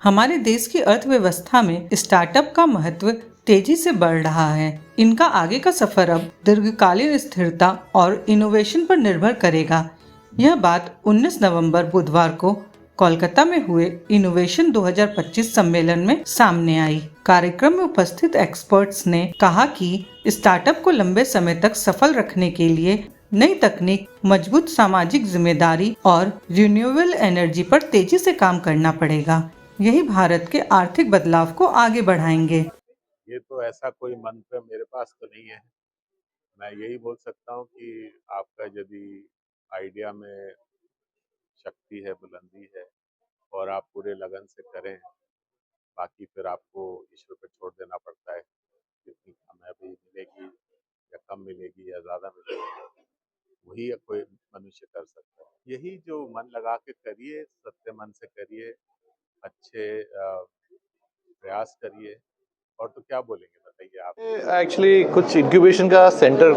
हमारे देश की अर्थव्यवस्था में स्टार्टअप का महत्व तेजी से बढ़ रहा है। इनका आगे का सफर अब दीर्घकालीन स्थिरता और इनोवेशन पर निर्भर करेगा। यह बात 19 नवंबर बुधवार को कोलकाता में हुए इनोवेशन 2025 सम्मेलन में सामने आई। कार्यक्रम में उपस्थित एक्सपर्ट्स ने कहा कि स्टार्टअप को लंबे समय तक सफल रखने के लिए नई तकनीक, मजबूत सामाजिक जिम्मेदारी और रिन्यूएबल एनर्जी पर तेजी से काम करना पड़ेगा। यही भारत के आर्थिक बदलाव को आगे बढ़ाएंगे। ये तो ऐसा कोई मंत्र मेरे पास तो नहीं है। मैं यही बोल सकता हूँ कि आपका यदि आइडिया में शक्ति है, बुलंदी है और आप पूरे लगन से करें, बाकी फिर आपको ईश्वर पे छोड़ देना पड़ता है। कितनी कामयाबी मिलेगी या कम मिलेगी या ज़्यादा मिलेगी, वही कोई मनुष्य कर सकता है। यही जो मन लगा के करिए, सत्य मन से करिए, अच्छे प्रयास करिए, और तो क्या बोलेंगे बताइए आप। एक्चुअली कुछ इंक्यूबेशन का सेंटर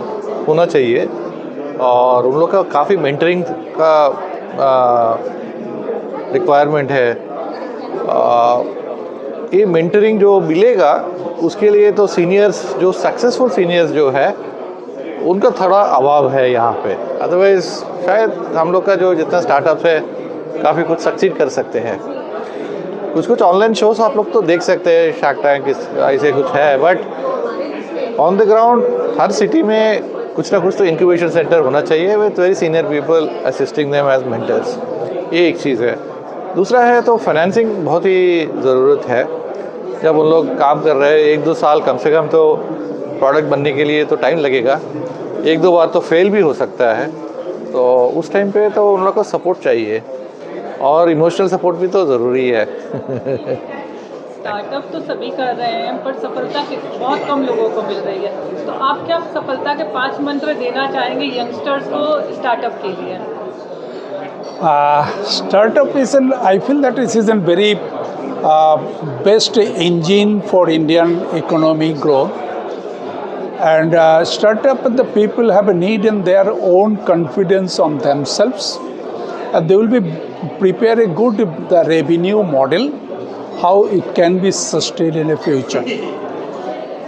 होना चाहिए और उन लोग का काफ़ी मेंटरिंग का रिक्वायरमेंट है। ये मेंटरिंग जो मिलेगा उसके लिए तो सीनियर्स, जो सक्सेसफुल सीनियर्स जो है उनका थोड़ा अभाव है यहाँ पे। अदरवाइज शायद हम लोग का जो जितना स्टार्टअप है काफ़ी कुछ सक्सीड कर सकते हैं। कुछ ऑनलाइन शोज आप लोग तो देख सकते हैं, शार्क टैंक ऐसे कुछ है, बट ऑन द ग्राउंड हर सिटी में कुछ ना कुछ तो इंक्यूबेशन सेंटर होना चाहिए with very senior people assisting them as mentors. ये एक चीज़ है। दूसरा है तो फाइनेंसिंग बहुत ही ज़रूरत है। जब उन लोग काम कर रहे हैं 1-2 साल कम से कम तो प्रोडक्ट बनने के लिए तो टाइम लगेगा, 1-2 बार तो फेल भी हो सकता है, तो उस टाइम पे तो उन लोग को सपोर्ट चाहिए और इमोशनल सपोर्ट भी तो ज़रूरी है। स्टार्टअप तो सभी कर रहे हैं पर सफलता बहुत कम लोगों को मिल रही है, तो आप क्या सफलता के 5 मंत्र देना चाहेंगे यंगस्टर्स को स्टार्टअप के लिए? Startup is I feel that it is a very best engine for Indian economic growth. And startup, the people have a need in their own confidence on themselves. They will be prepare a good revenue model, how it can be sustained in the future.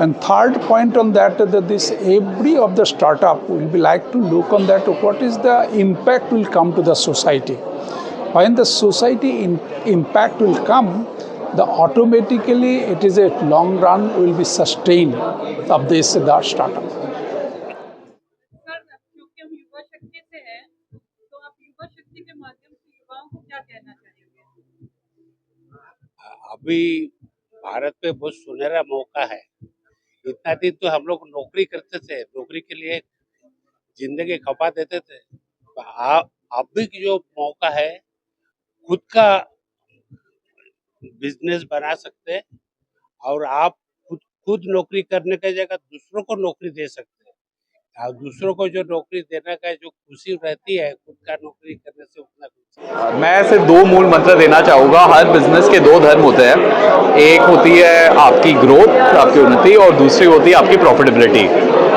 And third point on that this every of the startup will be like to look on that what is the impact will come to the society. When the society impact will come, the automatically it is a long run will be sustained of this the startup. Sir, क्योंकि हम युवा शक्ति से हैं, तो आप युवा शक्ति के माध्यम से युवाओं को क्या कहना चाहेंगे? अभी भारत पे बहुत सुनहरा मौका है। इतना दिन तो हम लोग नौकरी करते थे, नौकरी के लिए जिंदगी खपा देते थे। अब भी जो मौका है, खुद का बिजनेस बना सकते हैं और आप खुद नौकरी करने की जगह दूसरों को नौकरी दे सकते हैं। और दूसरों को जो नौकरी देने का जो खुशी रहती है, खुद का नौकरी करने से उतना खुशी। मैं सिर्फ 2 मूल मंत्र देना चाहूँगा। हर बिजनेस के 2 धर्म होते हैं। एक होती है आपकी ग्रोथ, आपकी उन्नति, और दूसरी होती है आपकी प्रॉफिटेबिलिटी।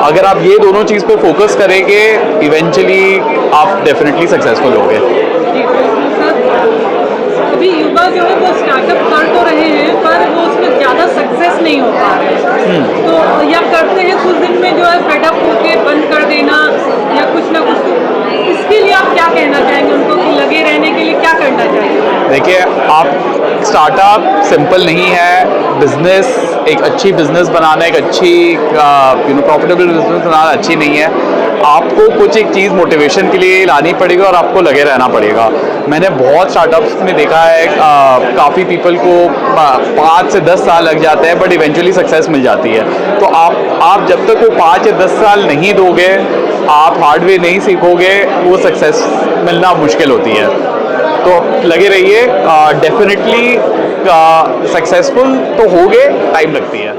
अगर आप ये दोनों चीज़ पे फोकस करेंगे, इवेंचुअली आप डेफिनेटली सक्सेसफुल होंगे। अभी युवा जो है वो स्टार्टअप कर तो रहे हैं पर वो उसमें ज़्यादा सक्सेस नहीं हो पा रहे हैं, तो या करते हैं कुछ दिन में जो है फेडअप होके बंद कर देना या कुछ ना कुछ। तो इसके लिए आप क्या कहना चाहेंगे उनको कि लगे रहने के लिए क्या करना चाहिए? देखिए, आप स्टार्टअप सिंपल नहीं है। बिजनेस, एक अच्छी बिजनेस बनाना, एक अच्छी प्रॉफिटेबल बिजनेस बनाना अच्छी नहीं है। आपको कुछ एक चीज़ मोटिवेशन के लिए लानी पड़ेगी और आपको लगे रहना पड़ेगा। मैंने बहुत स्टार्टअप्स में देखा है, काफ़ी पीपल को 5 से 10 साल लग जाते हैं, बट इवेंचुअली सक्सेस मिल जाती है। तो आप जब तक वो 5 या 10 साल नहीं दोगे, आप हार्डवेयर नहीं सीखोगे, वो सक्सेस मिलना मुश्किल होती है। तो लगे रहिए, डेफिनेटली सक्सेसफुल तो होगे, टाइम लगती है।